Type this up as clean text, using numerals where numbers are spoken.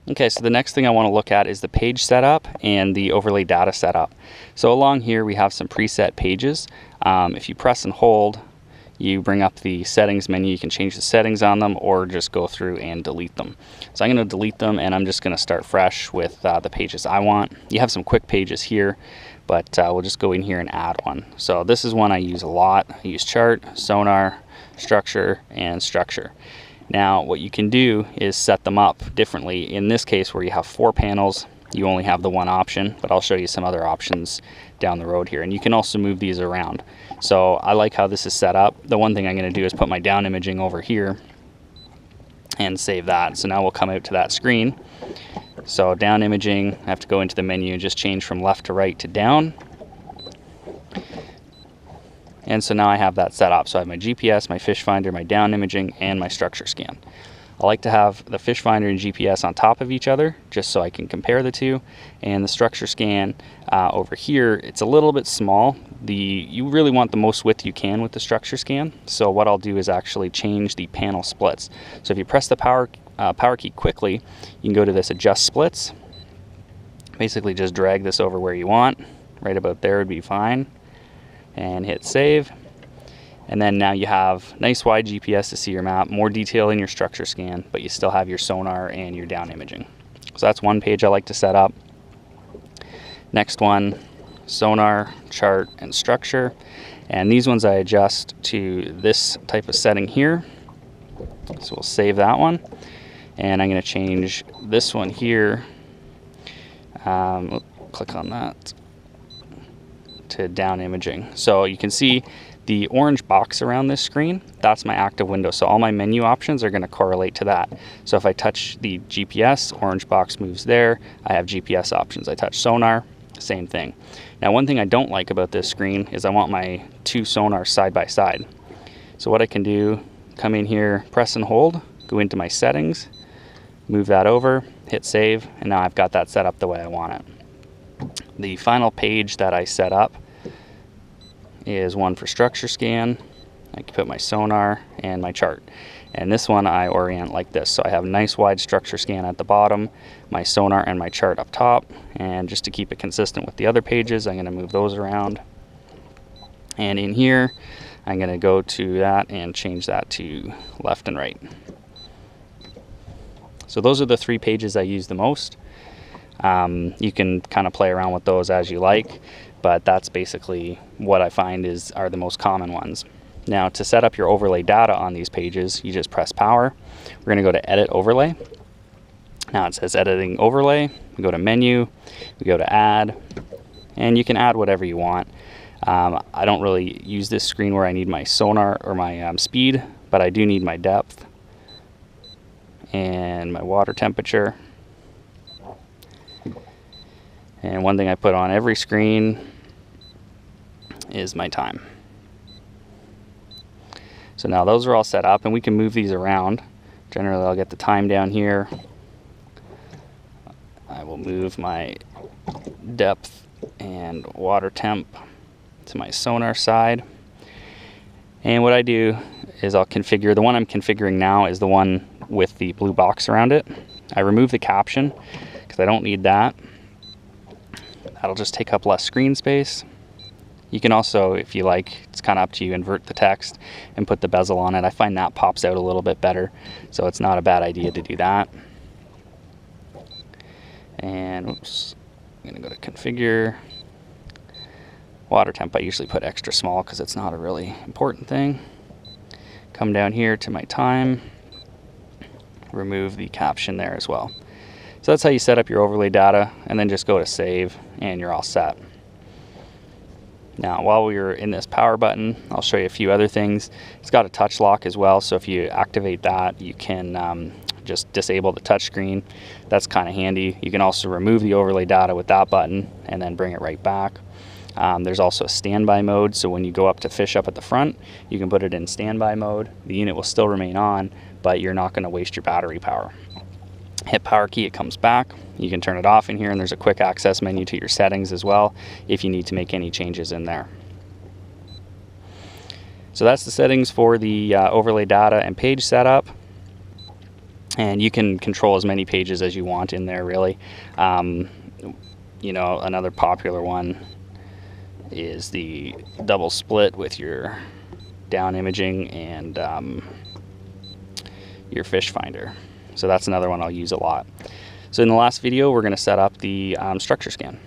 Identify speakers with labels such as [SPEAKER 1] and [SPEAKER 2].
[SPEAKER 1] Okay, so the next thing I want to look at is the page setup and the overlay data setup. So along here we have some preset pages. If you press and hold, you bring up the settings menu. You can change the settings on them or just go through and delete them. So I'm going to delete them, and I'm just going to start fresh with the pages I want. You have some quick pages here, but we'll just go in here and add one. So this is one I use a lot. I use Chart, Sonar, Structure, and Structure. Now what you can do is set them up differently. In this case, where you have 4 panels, you only have the one option, but I'll show you some other options down the road here. And you can also move these around. So I like how this is set up. The one thing I'm going to do is put my down imaging over here and save that. So now we'll come out to that screen. So down imaging, I have to go into the menu and just change from left to right to down. And so now I have that set up. So I have my GPS, my fish finder, my down imaging, and my structure scan. I like to have the fish finder and GPS on top of each other just so I can compare the two. And the structure scan over here, it's a little bit small. You really want the most width you can with the structure scan. So what I'll do is actually change the panel splits. So if you press the power key quickly, you can go to this adjust splits. Basically just drag this over where you want. Right about there would be fine. And hit save. And then now you have nice wide GPS to see your map, more detail in your structure scan, but you still have your sonar and your down imaging. So that's one page I like to set up. Next one, Sonar, Chart, and Structure. And these ones I adjust to this type of setting here. So we'll save that one. And I'm going to change this one here. Click on that. To down imaging. So you can see the orange box around this screen, that's my active window. So all my menu options are going to correlate to that. So if I touch the GPS, orange box moves there. I have GPS options. I touch sonar, same thing. Now one thing I don't like about this screen is I want my 2 sonars side by side. So what I can do, come in here, press and hold, go into my settings, move that over, hit save, and now I've got that set up the way I want it. The final page that I set up is one for structure scan. I can put my sonar and my chart. And this one I orient like this. So I have a nice wide structure scan at the bottom, my sonar and my chart up top. And just to keep it consistent with the other pages, I'm going to move those around. And in here, I'm going to go to that and change that to left and right. So those are the 3 pages I use the most. You can kind of play around with those as you like, but that's basically what I find are the most common ones. Now to set up your overlay data on these pages, you just press power. We're going to go to edit overlay. Now it says editing overlay. We go to menu, we go to add, and you can add whatever you want. I don't really use this screen where I need my sonar or my speed, but I do need my depth and my water temperature. And one thing I put on every screen is my time. So now those are all set up, and we can move these around. Generally I'll get the time down here. I will move my depth and water temp to my sonar side. And what I do is I'll configure, the one I'm configuring now is the one with the blue box around it. I remove the caption because I don't need that. That'll just take up less screen space. You can also, if you like, it's kind of up to you, invert the text and put the bezel on it. I find that pops out a little bit better, so it's not a bad idea to do that. And oops, I'm going to go to configure. Water temp I usually put extra small because it's not a really important thing. Come down here to my time, remove the caption there as well. So that's how you set up your overlay data, and then just go to save and you're all set. Now while we're in this power button, I'll show you a few other things. It's got a touch lock as well, so if you activate that, you can just disable the touch screen. That's kind of handy. You can also remove the overlay data with that button and then bring it right back. There's also a standby mode, so when you go up to fish up at the front, you can put it in standby mode. The unit will still remain on, but you're not going to waste your battery power. Hit power key, it comes back. You can turn it off in here, and there's a quick access menu to your settings as well if you need to make any changes in there. So that's the settings for the overlay data and page setup. And you can control as many pages as you want in there, really. You know, another popular one is the double split with your down imaging and your fish finder. So that's another one I'll use a lot. So in the last video, we're going to set up the structure scan.